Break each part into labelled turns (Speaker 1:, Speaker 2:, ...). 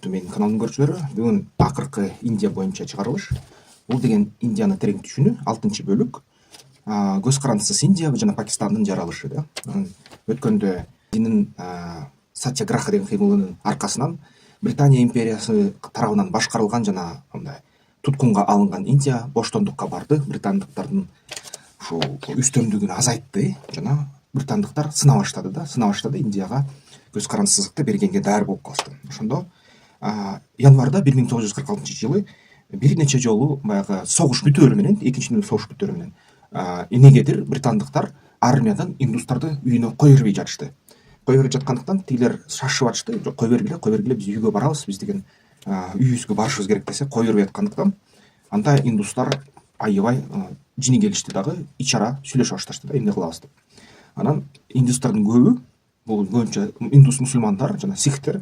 Speaker 1: урматтуу менин каналымдын көрүүчүлөрү, бүгүн акыркы Индия боюнча чыгарылыш. Бул деген Индияны терең түшүнүү 6-бөлүк. Көз карандысыз Индия жана Пакистандын жаралышы да. Өткөндө Индинин Сатьяграха деген кыймылынын аркасынан Британия империясы тарабынан башкарылган жана мындай туткунга алынган Индия боштондукка барды. Британдыктардын ушул үстөмдүгүн азайтты жана британдыктар сына баштады Индияга көз карандысыздыкты бергенге даяр болуп калышты. Ошондо январда 1946-жылы бир нече жолу баягы согуш бүтөөрү менен, экинчи дүнөлүк согуш бүтөөрү менен эмнегедир британдыктар армиядан индустарды үйүнө кое бербей жатышты. Кое берип жаткандыктан тигилер шашып атышты. Жок, кое бергиле, биз үйгө барабыз, биз деген үйүбүзгө барышыбыз керек десе, кое бербей аткандыктан анда индустар аябай жини келишти дагы, ич-ара сүйлөшө башташты да, эмне кылабыз деп. Анан индустардын көбү, бул көбүнчө индус мусулмандар жана сихтер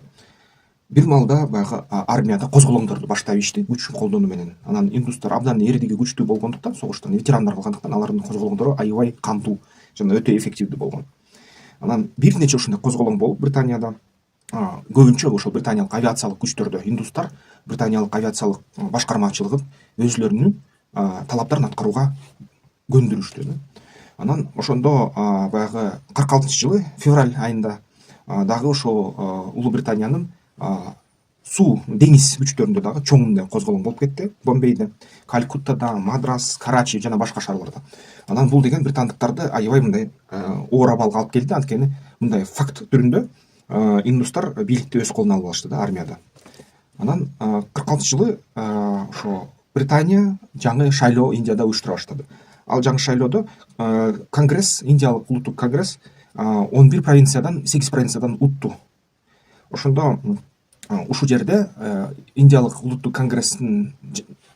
Speaker 1: бир маалда баягы армияда козголоңдорду баштап ишти күчүн колдонуу менен. Анан индустар абдан эрдиги күчтүү болгондуктан, согуштан ветерандар болгондуктан алардын козголоңдору аябай кантуу жана өтө эффективдүү болгон. Анан бир нече ушундай козголоң болуп Британияда көбүнчө ошол британиялык авиациялык күчтөрдө индустар британиялык авиациялык башкармачылыгын өзлөрүнүн талаптарын аткарууга көндүрүштү. Анан ошондо баягы 46-жылы февраль айында дагы ошол Улуу Британиянын суу деңиз күчтөрүндө дагы чоң мындай козголоң болуп кетти. Бомбейде, Калькуттада, Мадрас, Карачи жана башка шаарларда. Анан бул деген британдыктарды аябай мындай оор абалга алып келди. Анткени мындай факт түрүндө индустар бийликти өз колуна алып алышты да, армияда. Анан 46-жылы ошо Британия жаңы шайлоо Индияда уюштура баштады. Ал жаңы шайлоодо Конгресс, Индиялык улуттук конгресс 11 провинциядан 8 провинциядан утту. Ошондо ушул жерде Индиялык улуттук конгресстин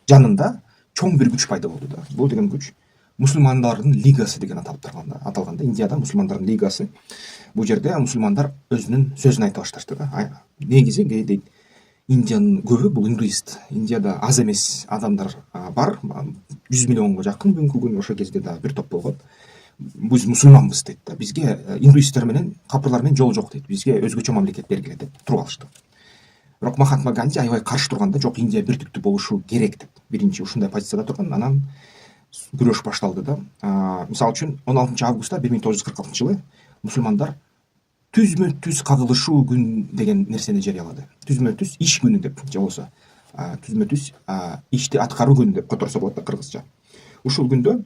Speaker 1: жанында чоң бир күч пайда болду да. Бул деген күч мусулмандардын лигасы деген аталган да. Индияда мусулмандардын лигасы. Бул жерде мусулмандар өзүнүн сөзүн айта башташты да. Негизи дейт, Индиянын көбү бул индуист. Индияда аз эмес адамдар бар, 100 миллионго жакын бүгүнкү күн. Ошол кезде да бир топ болгон. Биз мусулманбыз дейт да. Бизге индуисттер менен, капырлар менен жол жок дейт. Бизге өзгөчө мамлекет бергиле деп туруп алышты. Бирок Махатма Ганди аябай каршы турганда, жок, Индия бирдиктүү болушу керек деп. Биринчи ушундай позицияда турган. Анан күрөш башталды да. Мисалы үчүн 16 августта 1946-жылы мусулмандар түзмө-түз кагылышуу күн деген нерсени жарыялады. Түзмө-түз иш күнү деп, же болбосо түзмө-түз ишти аткаруу күнү деп которсо болот да кыргызча. Ушул күндө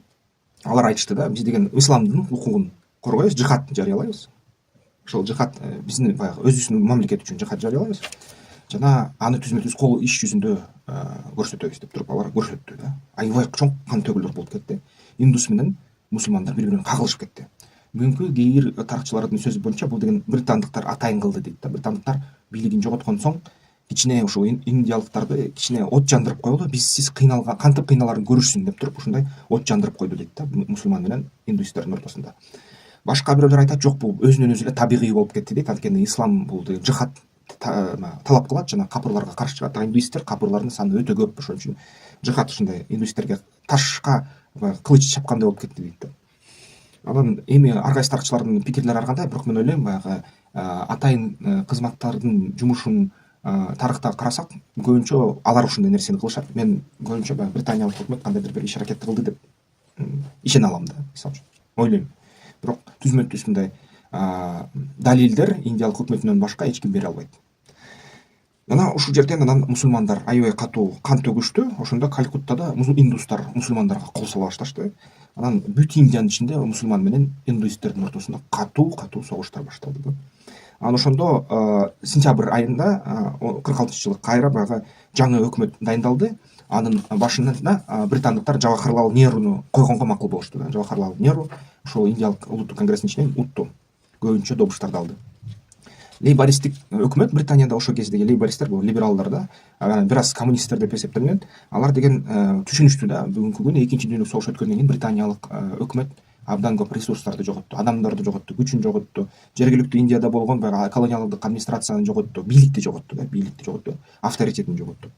Speaker 1: алар айтышты да, биз деген исламдын укугун коргойбуз, жихад жарыялайбыз. Ошол жихад биздин баягы өзүбүздүн мамлекет үчүн жихад жарыялайбыз. Жана аны түзмө-түз кол иш жүзүндө көрсөтөбүз деп туруп алар көрсөттү да. Аябай чоң кан төгүлөр болуп кетти. Индус менен мусулмандар бири-бирин кагылышып кетти. Бүгүнкү кээ бир тарыхчылардын сөзү боюнча бул деген британдыктар атайын кылды дейт да. Британдыктар бийлигин жоготкон соң кичине ушул индиялыктарды кичине от жандырып койгулу, биз сиз кантип кыйналарын көрүшсүн деп туруп ушундай от жандырып койду дейт да, мусулман менен индуистердин ортосунда. Башка бирөөлөр айтат, жок, бул өзүнөн өзү эле табигый болуп кетти дейт. Анткени ислам бул деген жихад талап кылат жана капырларга каршы чыгат. Индуисттер капырлардын саны өтө көп. Ошон үчүн жихад ушундай индуистерге ташка кылыч чапкандай болуп кетти дейт да. Анан эми ар кайсы тарыхчылардын пикирлери ар кандай, бирок мен ойлойм баягы атайын кызматтардын жумушун тарыхта карасак, көбүнчө алар ушундай нерсени кылышат. Мен көбүнчө баягы британиялык өкмөт кандайдыр бир иш аракет кылды деп ишене алам да, мисалы үчүн. Ойлойм. Бирок түзмө-түз мындай далилдер индиялык өкмөтүнөн башка эч ким бере албайт. Анан ушул жерден анан мусулмандар аябай катуу кан төгүштү. Ошондо Калькуттада индустар мусулмандарга кол сала башташты. Анан бүт Индиянын ичинде мусулман менен индуисттердин ортосунда катуу согуштар башталды да. Анан ошондо сентябрь айында 46-жылы кайра баягы жаңы өкмөт дайындалды. Анын башында британдыктар Жавахарлал Неруну койгонго макул болушту да. Жавахарлал Неру ошол Индиялык улуттук конгресстин ичинен утту. Көбүнчө добуштарды алды. Лейбористтик өкмөт Британияда ошол кездеги лейбористтер, бул либералдар да, бир аз коммунисттер деп эсептелинет. Алар деген түшүнүштү да, бүгүнкү күнү экинчи дүйнөлүк согуш өткөндөн кийин британиялык өкмөт абдан көп ресурстарды жоготту, адамдарды жоготту, күчүн жоготту, жергиликтүү Индияда болгон баягы колониалдык администрацияны жоготту, бийликти жоготту, авторитетин жоготту.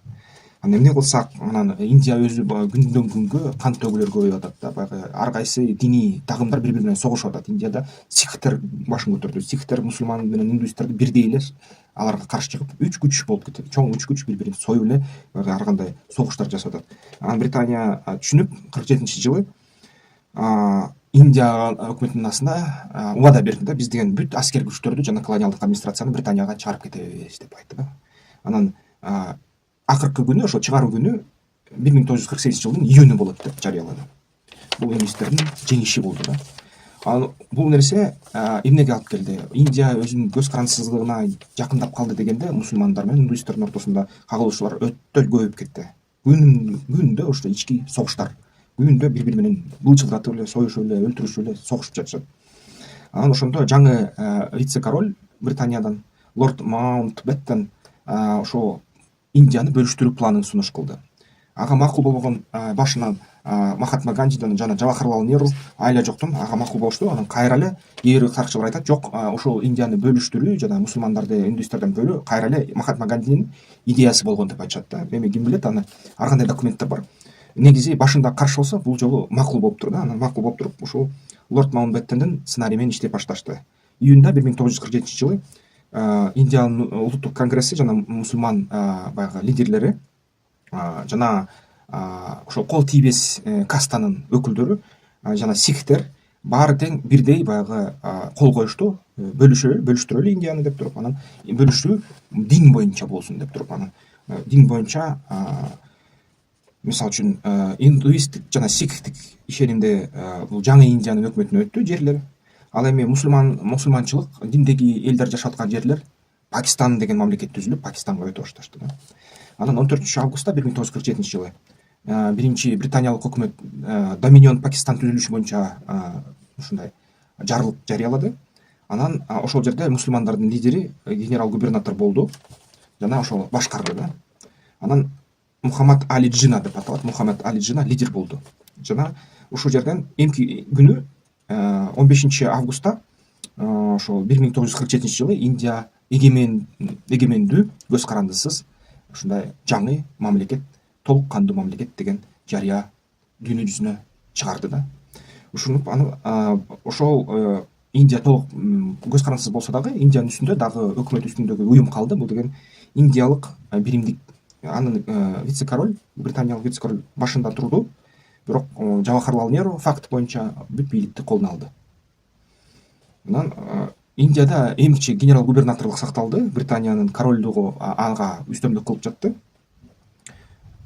Speaker 1: Анан эмне кылсак, анан Индия өзү күндөн күнгө кан төгүлөр көбөйүп атат да. Баягы ар кайсы диний тагымдар бири бири менен согушуп атат. Индияда сикхтер башын көтөрдү. Сикхтер мусулман менен индуисттер бирдей эле аларга каршы чыгып, үч күч болуп кетет. Чоң үч күч бири бирин союп эле баягы ар кандай согуштар жасап атат. Анан Британия түшүнүп 47-жылы Индия өкмөтүнүн астында убада берди да, биз деген бүт аскер күчтөрдү жана колониалдык администрацияны Британияга чыгарып кетебиз деп айтты да. Анан акыркы күнү, ошо чыгаруу күнү 1948-жылдын июнү болот деп жарыялады. Бул индуистердин жеңиши болду да. Анан бул нерсе эмнеге алып келди? Индия өзүнүн көз карандысыздыгына жакындап калды дегенде мусулмандар менен индуистердин ортосунда кагылышуулар өтө көбөйүп кетти. Күндө ошо ички согуштар, күндө бири бири менен былчылдатып эле, союшуп эле, өлтүрүшүп эле согушуп жатышат. Анан ошондо жаңы вице-король Британиядан лорд Маунтбеттен ошо Индияны бөлүштүрүү планын сунуш кылды. Ага макул болбогон башынан Махатма Ганджиден жана Джавахарлал Неру айла жоктун ага макул болушту. Анан кайра эле кээ бир тарыхчылар айтат, жок, ошол Индияны бөлүштүрүү жана мусулмандарды индуистерден бөлүү кайра эле Махатма Ганджинин идеясы болгон деп айтышат да. Эми ким билет, аны ар кандай документтер бар. Негизи башында каршы болсо, бул жолу макул болуптур да. Анан макул болуп туруп, ушул лорд Маунтбеттендин сценарий менен иштеп башташты. Июнда 1947-жылы Индиянын улуттук конгресси жана мусулман баягы лидерлери жана ошо кол тийбес кастанын өкүлдөрү жана сикхтер баары тең бирдей баягы кол коюшту, бөлүштүрөлү Индияны деп туруп. Анан бөлүшүү дин боюнча болсун деп туруп. Анан дин боюнча мисалы үчүн индуисттик жана сикхтик ишенимде бул жаңы Индиянын өкмөтүнө өттү жерлер. Ал эми мусулманчылык диндеги элдер жашап аткан жерлер Пакистан деген мамлекет түзүлүп, Пакистанга өтө башташты да. Анан 14-августта 1947-жылы биринчи британиялык өкмөт Доминион Пакистан түзүлүшү боюнча ушундай жарлык жарыялады. Анан ошол жерде мусулмандардын лидери генерал-губернатор болду жана ошол башкарды да. Анан Мухаммад Али Джина деп аталат. Мухаммад Али Джина лидер болду. Жана ушул жерден эмки күнү 15-августта ошол 1947-жылы Индия эгемендүү, көз карандысыз ушундай жаңы мамлекет, толук кандуу мамлекет деген жарыя дүйнө жүзүнө чыгарды да. Ушуну ошол Индия толук көз карандысыз болсо дагы Индиянын үстүндө дагы өкмөт үстүндөгү уюм калды. Бул деген индиялык биримдик. Анын вице-король, британиялык вице-король башында турду. Бирок Джавахарлал Неру факт боюнча бүт бийликти колуна алды. Анан Индияда эмчи генерал-губернаторлук сакталды. Британиянын королдугу ага үстөмдүк кылып жатты.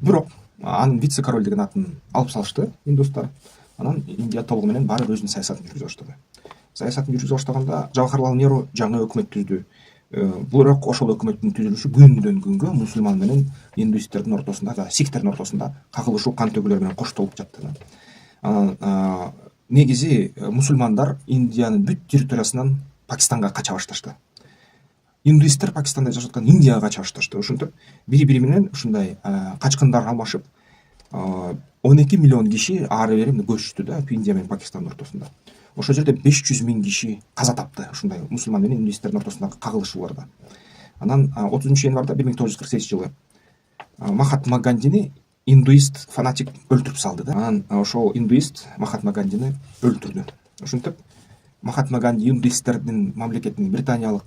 Speaker 1: Бирок анын вице-король деген атын алып салышты индустар. Анан Индия толугу менен баары өзүнүн саясатын жүргүзө баштады. Саясатын жүргүзө баштаганда Джавахарлал Неру жаңы өкмөт түздү. Бирок ошол өкмөттүн түзүлүшү күндөн күнгө мусулман менен индуисттердин ортосунда жана сикхтердин ортосунда кагылышуу, кан төгүүлөр менен коштолуп жатты. Анан негизи мусулмандар Индиянын бүт территориясынан Пакистанга кача башташты. Индуисттер Пакистанда жашап аткан Индияга кача башташты. Ошентип бири бири менен ушундай качкындар алмашып 12 миллион киши ары бери көчтү да Индия менен Пакистандын ортосунда. Ошол жерде 500 миң киши каза тапты ушундай мусулман менен индуистердин ортосундагы кагылышууларда. Анан 30-январда 1948-жылы Махатма Гандини индуист фанатик өлтүрүп салды да. Анан ошол индуист Махатма Гандини өлтүрдү. Ошентип Махатма Ганди индуисттердин мамлекетин британиялык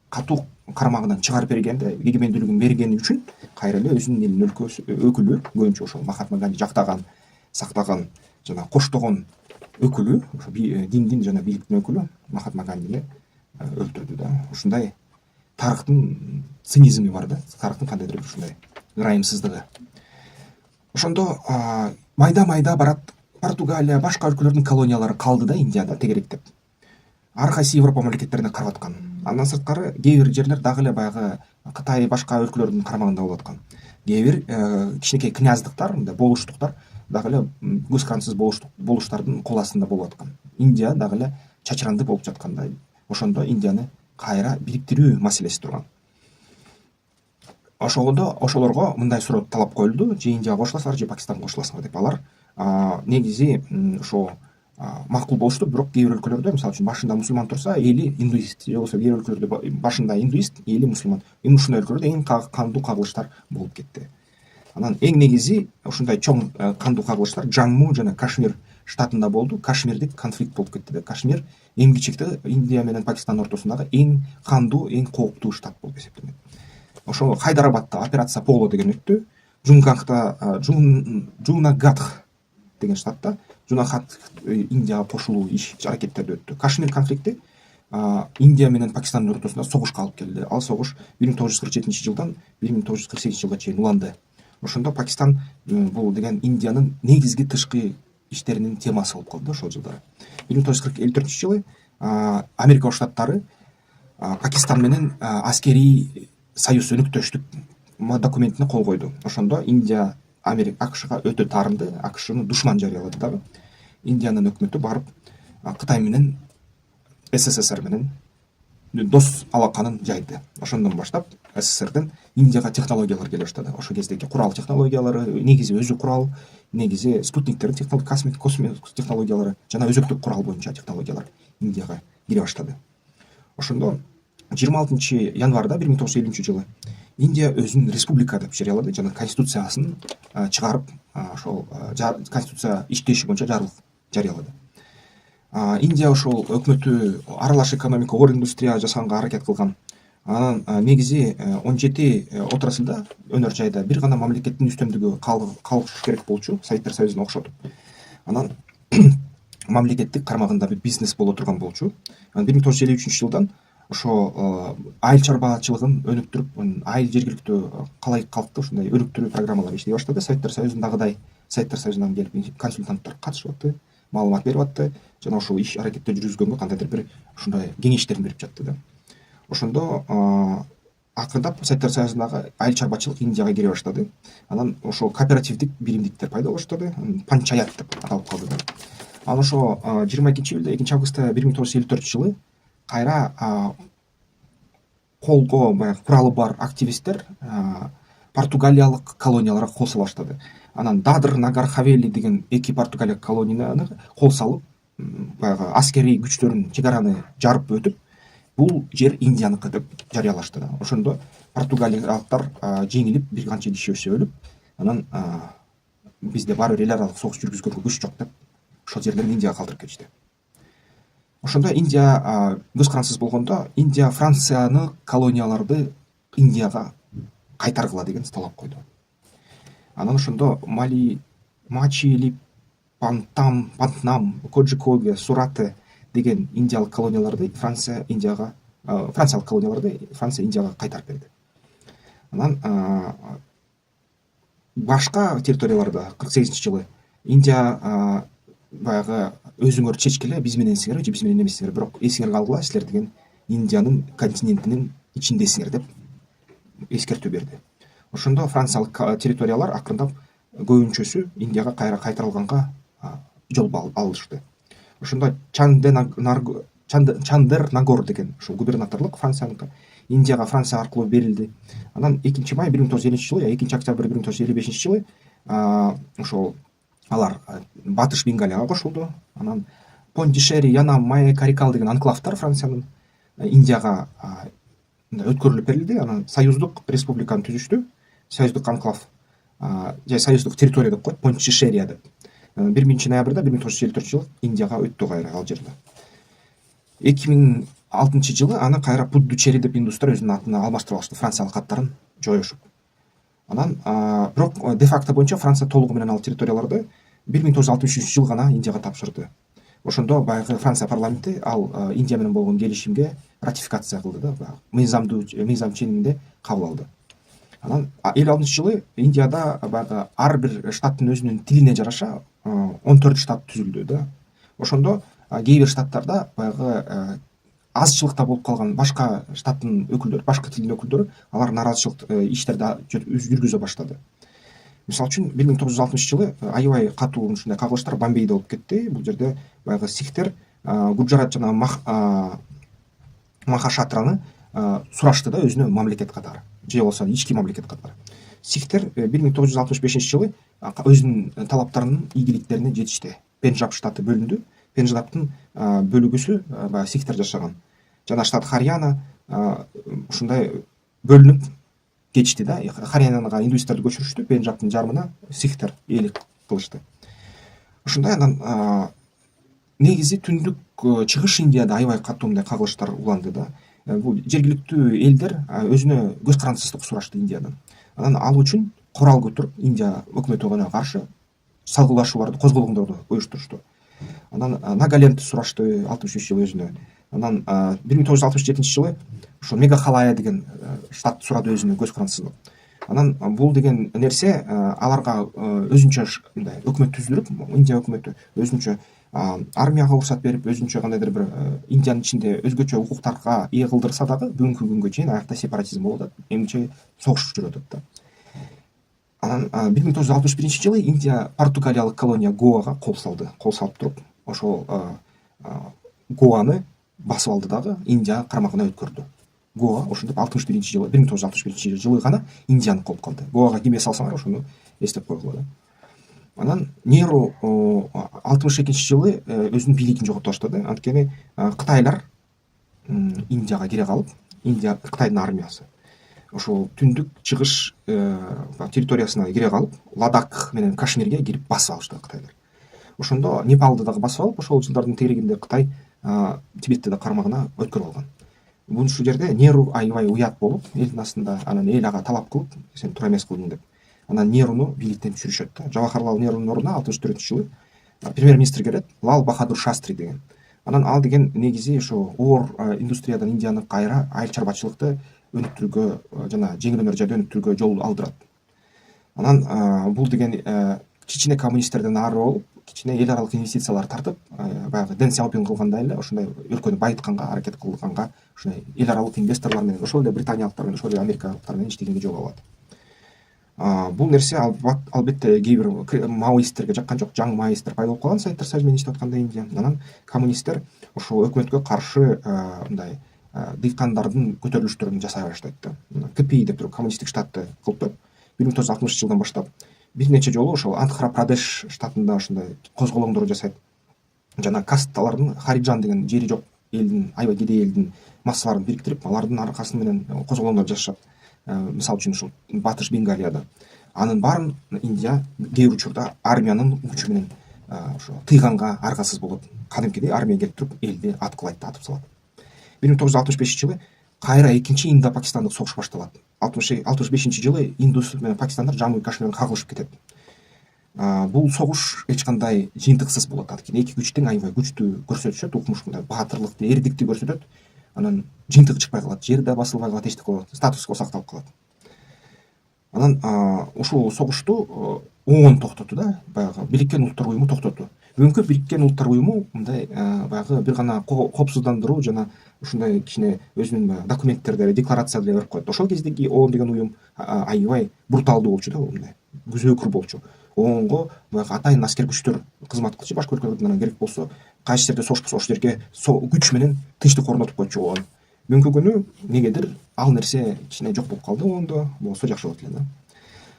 Speaker 1: катуу кармагынан чыгарып бергенде, эгемендүүлүгүн бергени үчүн кайра эле өзүнүн элинин өкүлү, көбүнчө ошол Махатма Ганди жактаган, сактаган жана коштогон өкүлү, диндин жана бийликтин өкүлү Махатма Гандини өлтүрдү да. Ушундай тарыхтын цинизми бар да, тарыхтын кандайдыр ушундай ырайымсыздыгы. Ошондо майда барат Португалия, башка өлкөлөрдүн колониялары калды да Индияда тегеректеп. Ар кайсы Европа мамлекеттерине карап аткан. Андан сырткары кээ бир жерлер дагы эле баягы Кытай, башка өлкөлөрдүн кармагында болуп аткан. Кээ бир кичинекей княздыктар, болуштуктар дагы эле көз карандысыз болуштардын кол астында болуп аткан. Индия дагы эле чачыранды болуп жатканда, ошондо Индияны кайра бириктирүү маселеси турган. Ошолорго мындай суроо талап коюлду: же Индияга кошуласыңар, же Пакистанга кошуласыңар деп. Алар негизи ошо макул болушту. Бирок кээ бир өлкөлөрдө, мисалы үчүн, башында мусулман турса, эли индуист, же болбосо кээ бир өлкөлөрдө башында индуист, эли мусулман. Эми ушундай өлкөлөрдө эң кандуу кагылыштар болуп кетти. Анан эң негизи ушундай чоң кандуу кагылыштар Джамму жана Кашмир штатында болду. Кашмирдик конфликт болуп кетти да. Кашмир эң кичиктүү Индия менен Пакистандын ортосундагы эң кандуу, эң кооптуу штат болуп эсептелет. Ошо Хайдарабадта операция Поло деген өттү. Жунгахта Жунагадх деген штатта Жунагадх Индияга кошулуу аракеттерди өттү. Кашмир конфликти Индия менен Пакистандын ортосунда согушка алып келди. Ал согуш 1947-жылдан 1948-жылга чейин уланды. Ошондо Пакистан бул деген Индиянын негизги тышкы иштеринин темасы болуп калды ошол жылдары. 1954-жылы Америка Кошмо Штаттары Пакистан менен аскерий союз, өнөктөштүк документине кол койду. Ошондо Индия АКШга өтө таарынды, АКШны душман жарыялады дагы. Индиянын өкмөтү барып Кытай менен СССР менен дос алаканын жайды. Ошондон баштап СССРден Индияга технологиялар келе баштады. Ошол кездеги курал технологиялары, негизи өзү курал, негизи спутниктердин космик технологиялары жана өзөктүк курал боюнча технологиялар Индияга кире баштады. Ошондо 26-январда 1950-жылы Индия өзүн республика деп жарыялады жана конституциясын чыгарып, ошол конституция иштеши боюнча жарыялады. Индия ошол өкмөтү аралаш экономика, оор индустрия жасаганга аракет кылган. Анан негизи 17 отраслда, өнөр жайда бир гана мамлекеттин үстөмдүгү калыш керек болчу, Советтер Союзуна окшотуп. Анан мамлекеттик кармагында бир бизнес боло турган болчу. 1953-жылдан ошо айыл чарбачылыгын өнүктүрүп, айыл жергиликтүү калай калкты ушундай өнүктүрүү программалары иштей баштады. Советтер Союзундагыдай Советтер Союзунан келип консультанттар катышып атты, маалымат берип атты жана ошол иш аракетти жүргүзгөнгө кандайдыр бир ушундай кеңештерин берип жатты да. Ошондо акырындап Советтер Союзундагы айыл чарбачылык Индияга кире баштады. Анан ошол кооперативдик биримдиктер пайда болуп баштады. Панчаят деп аталып калды да. Анан ошо 22-июлда 2-августта 1954-жылы кайра колго баягы куралы бар активисттер португалиялык колонияларга кол сала баштады. Анан Дадыр, Нагар Хавели деген 2 португалия колонияны кол салып, баягы аскерий күчтөрүн чек араны жарып өтүп, бул жер Индияныкы деп жарыялашты. Ошондо португалиялыктар жеңилип, бир канча киши өлүп, анан бизде баары бир эл аралык согуш жүргүзгөнгө күч жок деп ошол жерлерин Индияга калтырып кетишти. Ошондо Индия көз карансыз болгондо Индия Францияны колонияларды Индияга кайтаргыла деген талап койду. Анан ошондо Мачили, Пантнам, Коджикоге, Сурате деген индиялык колонияларды франциялык колонияларды Франция Индияга кайтарып берди. Анан башка территорияларда 48-жылы Индия баягы өзүңөр чечкиле, биз мененсиңер же биз менен эмессиңер, бирок эсиңер калгыла, силер деген Индиянын континентинин ичиндесиңер деп эскертүү берди. Ошондо франциялык территориялар акырындап көбүнчөсү Индияга кайра кайтарылганга жол алышты. Ошондо Чандер Нагор деген ушул губернаторлук Францияныкы Индияга Франция аркылуу берилди. Анан 2-май 1950-жылы, 2-октябрь 1955-жылы ошол алар Батыш Бенгалияга кошулду. Анан Пондишери, Янам, Майя, Карикал деген анклавтар Франциянын Индияга өткөрүлүп берилди. Анан союздук республиканы түзүштү. Союздук анклав же союздук территория деп коет, Пондишерия деп. 1-ноябрда 1954-жылы Индияга өттү кайра ал жерде. 2006-жылы аны кайра Пуддучери деп индустар өзүнүн атына алмаштырып алышты, франциялык аттарын жоюшуп. Анан бирок де-факто боюнча Франция толугу менен ал территорияларды 1963-жылы гана Индияга тапшырды. Ошондо баягы Франция парламенти ал Индия менен болгон келишимге ратификация кылды да, мыйзам ченинде кабыл алды. Анан 56-жылы Индияда баягы ар бир штаттын өзүнүн тилине жараша 14 штат түзүлдү да. Ошондо кээ бир штаттарда баягы азчылыкта болуп калган башка штаттын өкүлдөрү, башка тилдин өкүлдөрү алар нааразычылык иштерди жүргүзө баштады. Мисалы үчүн 1960-жылы аябай катуу ушундай кагылыштар Бомбейде болуп кетти. Бул жерде баягы сихтер Гуджарат жана Махашатраны сурашты да өзүнө мамлекет катары, же болбосо ички мамлекет катары. Сихтер 1965-жылы өзүнүн талаптарынын ийгиликтерине жетишти. Пенджаб штаты бөлүндү. Пенджабтын бөлүгүсү баягы сихтер жашаган. Жана штат Харьяна ушундай бөлүнүп кетишти да. Харянага индустарды көчүрүштү, Пенджабтын жарымына сихтер ээлик кылышты. Ушундай анан негизи түндүк чыгыш Индияда аябай катуу мындай кагылыштар уланды да. Бул жергиликтүү элдер өзүнө көз карандысыздык сурашты Индиядан. Анан ал үчүн курал көтөрүп Индия өкмөтүнө каршы салгылашууларды, козголоңдорду уюштурушту. Анан Нагалендти сурашты 63 жыл өзүнө. Анан 1967 жылы ошо Мегахалая деген штат сурады өзүнө көз карандысыздык. Анан бул деген нерсе аларга өзүнчө мындай өкмөт түзүлүп, Индия өкмөтү өзүнчө армияга уруксат берип, өзүнчө кандайдыр бир Индиянын ичинде өзгөчө укуктарга ээ кылдырса дагы бүгүнкү күнгө чейин аякта сепаратизм болуп атат, эмгиче согуш жүрүп атат да. Анан 1961 жылы Индия Португалиялык колония Гоага кол салып туруп, ошол Гоаны басып алды дагы Индия карамагына өткөрдү. Гоа ошентип 1961 жылы гана Индиянын кылып калды. Гоага ким эс алсаңар ошону эстеп койгула да. Анан Неру 62 жылы өзүнүн бийлигин жогото баштады. Анткени Кытайлар Индияга кире калып, Индия Кытайдын армиясы ошол түндүк чыгыш территориясына кире калып, Ладак менен Кашмирге кирип басып алышты Кытайлар. Ошондо Непалды дагы басып алып, ошол жылдардын тегерегинде Кытай Тибетти да кармагына өткөрүп алган. Ушул жерде Неру аябай уят болуп, элдин астында анан эл ага талап кылып, сен туура эмес кылдың деп. Анан Неруну бийликтен түшүрүшөт да. Жавахарлал Нерунун ордуна 64-жылы премьер-министр келет, Лал Бахадур Шастри деген. Анан ал деген негизи ошо оор индустриядан Индияны кайра айыл чарбачылыкты өнүктүрүүгө жана жеңил өнөр жайды өнүктүрүүгө жол алдырат. Анан бул деген кичине коммунисттерден ары болуп, кичине эл аралык инвестициялар тартып, баягы Дэн Сяопин кылгандай эле ошондой өлкөнү байытканга аракет кылганга, ошондой эл аралык инвесторлор менен, ошол эле британиялыктар менен, ошол эле америкалыктар менен иштегенге жол алат. Бул нерсе албетте кээ бир маоисттерге жаккан жок. Жаңы маоисттер пайда болуп калган Советтер Союзу менен иштеп атканда Индия. Анан коммунисттер ошол өкмөткө каршы мындай дыйкандардын көтөрүлүштөрүн жасай баштайт да. КПИ деп туруп коммунисттик штатты кылып 1960 жылдан баштап бир нече жолу ошол Андхра-Прадеш штатында ошондой козголоңдор жасайт. Жана касталардын Хариджан деген жери жок элдин, аябай кедей элдин массаларын бириктирип, алардын аркасы менен козголоңдор жасашат. Мисалы үчүн ушул Батыш Бенгалияда. Анын баарын Индия кээ бир учурда армиянын күчү менен ошо тыйганга аргасыз болот. Кадимкидей армия келип туруп элди аткылайт, атып салат. 1965 жылы кайра экинчи Индо-Пакистандык согуш башталат. 65 жылы Индус менен Пакистандар Жамму Кашмирден кагылышып кетет. Бул согуш эч кандай жыйынтыксыз болот. Анткени эки күч тең аябай күчтүү көрсөтүшөт, укмушундай баатырлыкты, эрдикти көрсөтөт. Анан жыйынтыгы чыкпай калат, жер да басылбай калат, эчтеке болот, статус кво сакталып калат. Анан ушул согушту ООН токтоту да, баягы Бириккен Улуттар уюму токтоту. Бүгүнкү Бириккен Улуттар уюму мындай баягы бир гана коопсуздандыруу жана ушундай кичине өзүнүн документтерди, декларацияларды берип коет. Ошол кездеги ООН деген уюм аябай бруталдуу болчу да, мындай күзөөкүр болчу. ООНго баягы атайын аскер күчтөр кызмат кылчу, башка өлкөлөрдөн керек болсо, кайсы жерде согуш болсо ошол жерге күч менен тынчтык орнотуп койчу ООН. Бүгүнкү күнү негедир ал нерсе кичине жок болуп калды ООНдо, болсо жакшы болот эле да.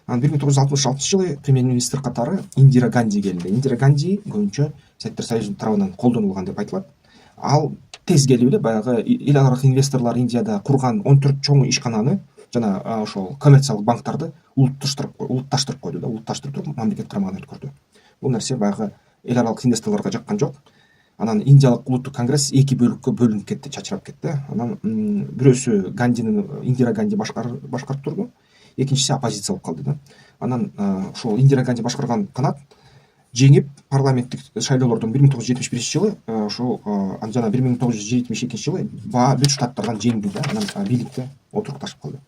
Speaker 1: Анан 1966 жылы премьер-министр катары Индира Ганди келди. Индира Ганди көбүнчө Советтер Союзунун тарабынан колдонулган деп айтылат. Ал тез келип эле баягы эл аралык инвесторлор Индияда курган 14 чоң ишкананы жана ошол коммерциялык банктарды улутташтырып койду да, улутташтырып туруп мамлекет карамагына өткөрдү. Бул нерсе баягы эл аралык инвесторлорго жаккан жок. Анан Индиялык улуттук конгресс эки бөлүккө бөлүнүп кетти, чачырап кетти. Анан бирөөсү Индира Ганди башкарып турду, экинчиси оппозиция болуп калды да. Анан ушул Индира Ганди башкарган канат жеңип парламенттик шайлоолордон 1971 жылы ошол жана 1972 жылы бүт штаттардан жеңди да. Анан бийликте отурукташып калды.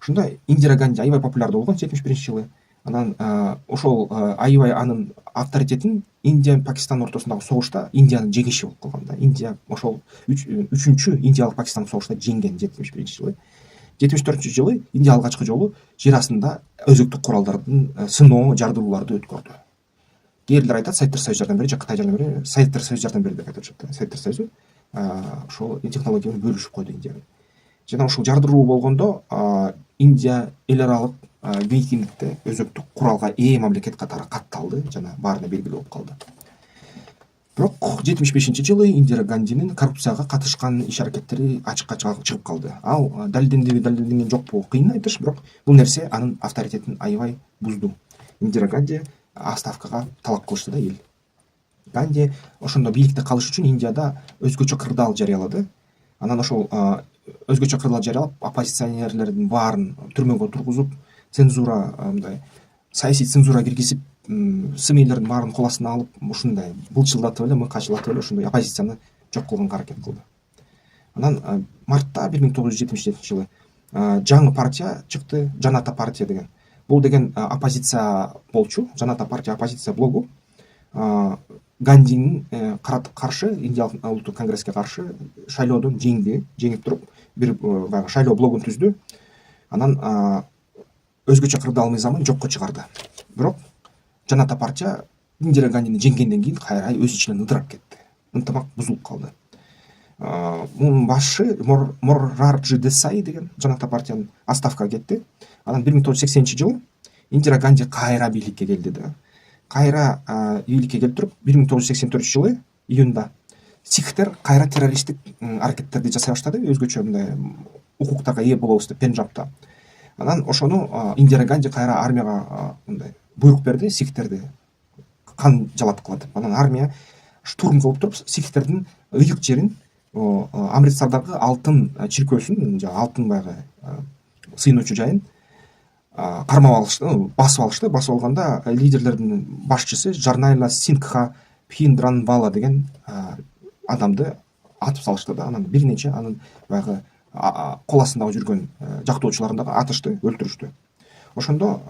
Speaker 1: Ушунда Индира Ганди аябай популярдуу болгон 71 жылы. Анан ошол аябай анын авторитетин Индия Пакистан ортосундагы согушта Индиянын жеңиши болуп калган да. Индия ошол 3-чү Индиялык Пакистандык согушта жеңген 71 жылы. 74 жылы Индия алгачкы жолу жер астында өзөктүк куралдардын сыноо жардырууларды өткөрдү. Кээрлер айтат Советтер Союзу жардам берди, же Кытай жардам берди. Советтер Союзу жардам берди деп айтышат. Советтер Союзу ошол технологияны бөлүшүп койду Индияны. Жана ушул жардыруу болгондо Индия эл аралык митингде өзөктүк куралга ээ мамлекет катары катталды жана баарына белгилүү болуп калды. Бирок 75-жылы Индира Гандинин коррупцияга катышкан иш аракеттери ачыкка чыгып калды. Ал далилдендиби далилденген жокпу кыйын айтыш, бирок бул нерсе анын авторитетин аябай бузду. Индира Ганди отставкага талап кылышты да эл. Ганди ошондо бийликте калыш үчүн Индияда өзгөчө кырдаал жарыялады. Анан ошол өзгөчө кырдаал жарыялап, оппозиционерлердин баарын түрмөгө тургузуп, цензура мындай саясий цензура киргизип, СМИлердин баарын кол астына алып, ушундай былчылдатып эле, мыкачылатып эле ошондой оппозицияны жок кылганга аракет кылды. Анан мартта 1977-жылы жаңы партия чыкты, Жаната партия деген. Бул деген оппозиция болчу, Жаната партия оппозиция блогу. Гандинин каршы, Индиялык улуттук конгресске каршы шайлоодон жеңип туруп, бир баягы шайлоо блогун түздү. Анан өзгөчө кырдаал мыйзамын жокко чыгарды. Бирок Жаната партия Индира Гандини жеңгенден кийин кайра өз ичинен ыдырап кетти. Ынтымак бузулуп калды. Мунун башы Морарджи Десай деген Жаната партиянын отставкага кетти. Анан 1980-жылы Индира Ганди кайра бийликке келди да. Кайра бийликке келип туруп, 1984-жылы июнда сикхтер кайра террористтик аракеттерди жасай баштады, өзгөчө мындай укуктарга ээ болобуз деп Пенджабта. Анан ошону Индира Ганди кайра армияга мындай буйрук берди, сикхтерди кан жалаткыла деп. Анан армия штурм кылып туруп, сикхтердин ыйык жерин, Амритсардагы алтын чиркөөсүн, алтын баягы сыйынуучу жайын кармап алышты, басып алышты. Басып алганда лидерлердин башчысы Жарнайла Сингха Пхиндранвала деген адамды атып салышты да. Анан бир нече анын баягы кол астында жүргөн жактоочуларын дагы атышты, өлтүрүштү. Ошондо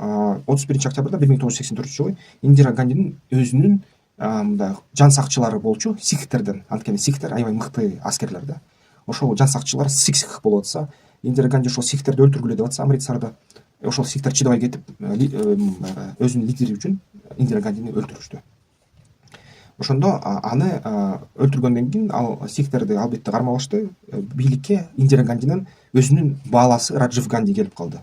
Speaker 1: 31-октябрда 1984-жылы Индира Гандинин өзүнүн мындай жан сакчылары болчу, сикхтерден. Анткени сикхтер аябай мыкты аскерлер да. Ошол жан сакчылар сикх болуп атса, Индира Ганди ошол сикхтерди өлтүргүлө деп атса Амритсарда, ошол сикхтер чыдабай кетип, өзүнүн лидери үчүн Индира Гандини өлтүрүштү. Ошондо аны өлтүргөндөн кийин ал сикхтерди албетте кармап алышты. Бийликке Индира Гандинин өзүнүн бааласы Раджив Ганди келип калды.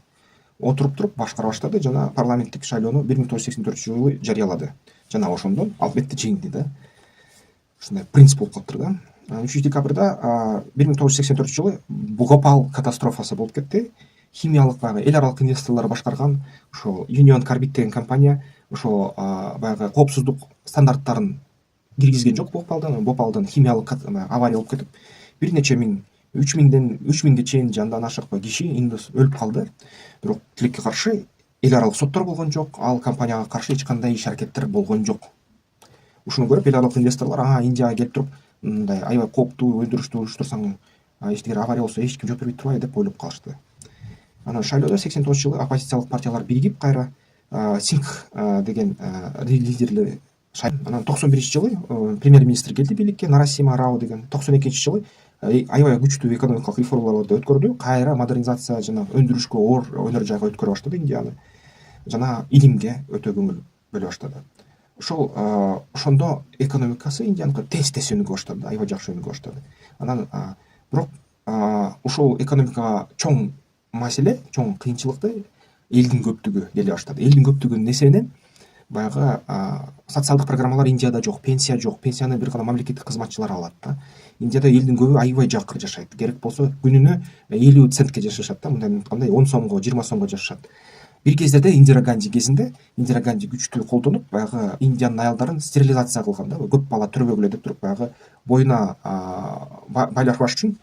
Speaker 1: Отуруп туруп башкара баштады жана парламенттик шайлоону 1984-жылы жарыялады. Жана ошондон албетте жеңди да. Ушундай принцип болуп калыптыр да. 3-декабрда 1984-жылы Бхопал катастрофасы болуп кетти. Химиялык баягы эл аралык инвесторлор башкарган ошол Union Carbide деген компания ошол баягы коопсуздук стандарттарын киргизген жок Бхопалдан химиялык авария болуп кетип, бир нече миң, 3000ге чейин жандан ашык киши индус өлүп калды. Бирок тилекке каршы эл аралык соттор болгон жок, ал компанияга каршы эч кандай иш аракеттер болгон жок. Ушуну көрүп эл аралык инвесторлор Индияга келип туруп, мындай аябай кооптуу өндүрүштү уюштурсаң, эчтегер авария болсо эч ким жооп бербей турбайбы деп ойлоп калышты. Анан шайлоодо 89-жылы оппозициялык партиялар биригип кайра Сингх деген лидерлер. Анан 91-жылы премьер-министр келди бийликке, Нарасима Рау деген. 92-жылы аябай күчтүү экономикалык реформаларды өткөрдү. Кайра модернизация жана өндүрүшкө өнөр жайга өткөрө баштады Индияны. Жана илимге өтө көңүл бөлө баштады. Ошондо экономикасы Индияныкы тез өнүгө баштады, аябай жакшы өнүгө баштады. Анан бирок ушул экономикага чоң маселе, чоң кыйынчылыкты элдин көптүгү келе баштады. Элдин көптүгүнүн эсебинен баягы социалдык программалар Индияда жок, пенсия жок. Пенсияны бир гана мамлекеттик кызматчылар алат да. Индияда элдин көбү аябай жакыр жашайт. Керек болсо күнүнө 50 центке жашашат да, мындай айтканда 10 сомго, 20 сомго жашашат. Бир кездерде Индира Ганди кезинде Индира Ганди күчтүү колдонуп, баягы Индиянын аялдарын стерилизация кылган да, көп бала төрбөгүлө деп туруп, баягы боюна байлашпаш үчүн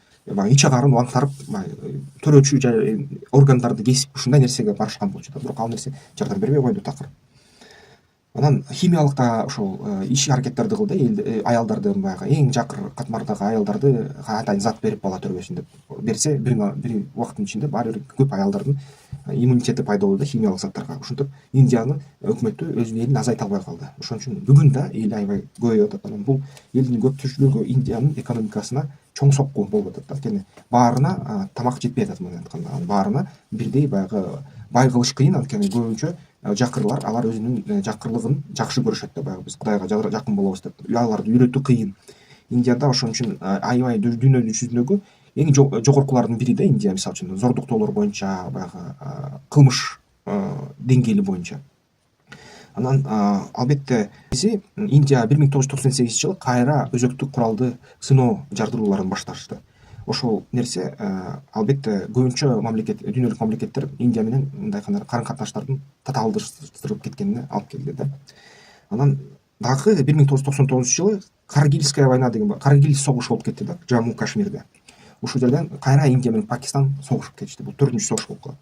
Speaker 1: ич агарын аңтарып, төрөөчү органдарды кесип ушундай нерсеге барышкан болчу да. Бирок ал нерсе жардам бербей койду такыр. Анан химиялыкта ошол иш аракеттерди кылды, аялдарды баягы эң жакыр катмардагы аялдарды атайын зат берип бала төрбөсүн деп берсе, бир убакыттын ичинде баары бир көп аялдардын иммунитети пайда болду химиялык заттарга. Ошентип Индиянын өкмөтү өзүнүн элин азайта албай калды. Ошон үчүн бүгүн да эл аябай көбөйүп атат. Анан бул элдин көптүрүчүлүгү Индиянын экономикасына чоң сокку болуп атат да. Анткени баарына тамак жетпей атат, мындай айтканда. Баарына бирдей баягы бай кылыш кыйын, анткени көбүнчө жакырлар алар өзүнүн жакырлыгын жакшы көрүшөт да, баягы биз Кудайга жакын болобуз деп. Аларды үйрөтүү кыйын. Индияда ошон үчүн аябай дүйнө жүзүндөгү эң жогоркулардын бири да Индия, мисалы үчүн зордуктоолор боюнча, баягы кылмыш деңгээли боюнча. Анан албетте бизи Индия 1998 жылы кайра өзөктүк куралды сыноо жардырууларын башташты. Ошол нерсе албетте көбүнчө мамлекет, дүйнөлүк мамлекеттер Индия менен мындай карым катнаштардын татаалдыштырылып кеткенине алып келди да. Анан дагы 1999 жылы Каргильская война деген Каргиль согушу болуп кетти да, Жамму Кашмирде. Ушул жерден кайра Индия менен Пакистан согушуп кетишти. Бул 4-согуш болуп калат.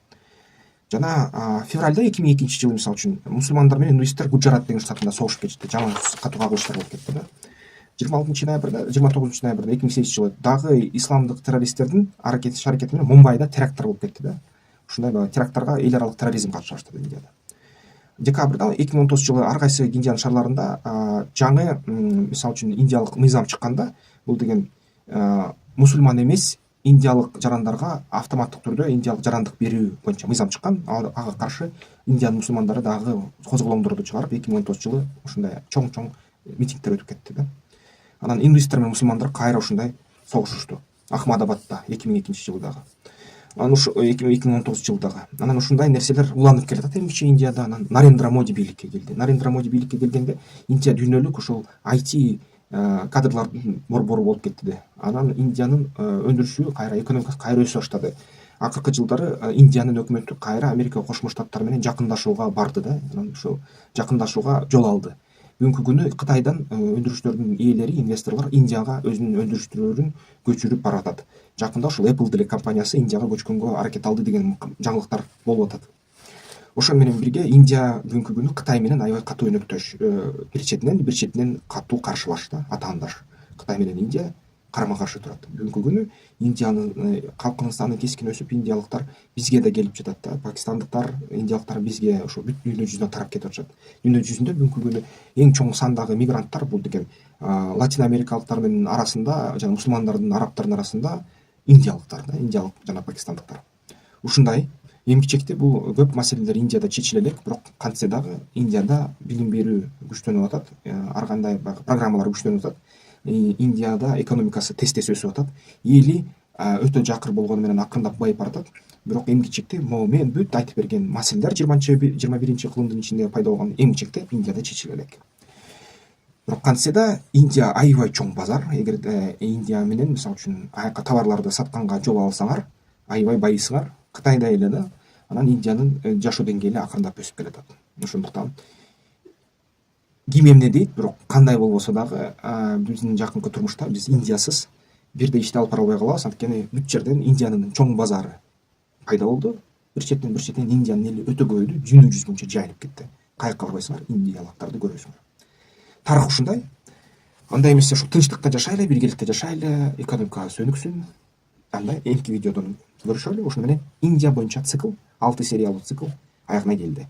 Speaker 1: Жана февралда 2002 жылы мисалы үчүн мусулмандар менен индуисттер Гуджарат деген штатында согушуп кетишти. Жаман катуу кагылыштар болуп кетти да. 26 ноябрда, 29 ноябрда 2008 жылы дагы исламдык террористтердин аракети менен Мумбайда теракттар болуп кетти да. Ушундай теракттарга эл аралык терроризм катыша баштады Индияда. Декабрда 2019 жылы ар кайсы Индиянын шаарларында жаңы мисалы үчүн индиялык мыйзам чыкканда, бул деген мусулман эмес индиялык жарандарга автоматтык түрдө индиялык жарандык берүү боюнча мыйзам чыккан. Ага каршы Индиянын мусулмандары дагы козголоңдорду чыгарып 2019 жылы ушундай чоң митингдер өтүп кетти да. Анан индуисттер менен мусулмандар кайра ушундай согушушту. Ахмадабадда 2002 жылы дагы. Анан ушу 2019 жылдагы. Анан ушундай нерселер уланып келатат эмгиче Индияда. Анан Нарендра Моди бийликке келди. Нарендра Моди бийликке келгенде Индия дүйнөлүк ушул IT кадрлардын борбору болуп кетти да. Анан Индиянын өндүрүшү кайра, экономикасы кайра өсө баштады. Акыркы жылдары Индиянын өкмөтү кайра Америка Кошмо Штаттары менен жакындашууга барды да. Анан ушул жакындашууга жол алды. Бүгүнкү күнү Кытайдан өндүрүштөрдүн ээлери, инвесторлор Индияга өзүнүн өндүрүштөрүн көчүрүп баратат. Жакында ушул Apple деле компаниясы Индияга көчкөнгө аракет алды деген жаңылыктар болуп атат. Ошол менен бирге Индия бүгүнкү күнү Кытай менен аябай катуу өнөктөш, бир четинен катуу каршылаш да, атаандаш. Кытай менен Индия карама каршы турат. Бүгүнкү күнү Индиянын калкынын саны кескин өсүп, индиялыктар бизге да келип жатат да. Пакистандыктар, индиялыктар бизге ошо бүт дүйнө жүзүнө тарап кетип атышат. Дүйнө жүзүндө бүгүнкү күнү эң чоң сандагы мигранттар бул деген латин америкалыктар менен арасында жана мусулмандардын, арабтардын арасында индиялыктар да, индиялык жана пакистандыктар. Ушундай эмгичекте бул көп маселелер Индияда чечиле элек, бирок кантсе дагы Индияда билим берүү күчтөнүп атат, ар кандай программалар күчтөнүп атат. Индияда экономикасы тез өсүп атат. Эли өтө жакыр болгону менен акырындап байып баратат. Бирок эмгичекте могу мен бүт айтып берген маселелер 21 кылымдын ичинде пайда болгон эмгичекте Индияда чечиле элек. Бирок кантсе да Индия аябай чоң базар. Эгер Индия менен мисалы үчүн аяка товарларды сатканга жол алсаңар, аябай байысыңар. Кытайда эле да. Анан Индиянын жашоо деңгээли акырындап өсүп келатат. Ошондуктан ким эмне дейт, бирок кандай болбосо дагы биздин жакынкы турмушта биз Индиясыз бирдей ишти алып бара албай калабыз. Анткени бүт жерден Индиянын чоң базары пайда болду. Бир четтен Индиянын эли өтө көбөйдү, дүйнө жүзү боюнча жайылып кетти. Кайыкка барбайсыңар, индиялыктарды көрөсүңөр. Тарых ушундай. Андай эмесе ушу тынчтыкта жашайлы, биргеликте жашайлы, экономикабыз өнүксүн. Андай эмки видеодон көрүшөлү. Ошону менен Индия боюнча цикл, 6 сериялуу цикл аягына келди.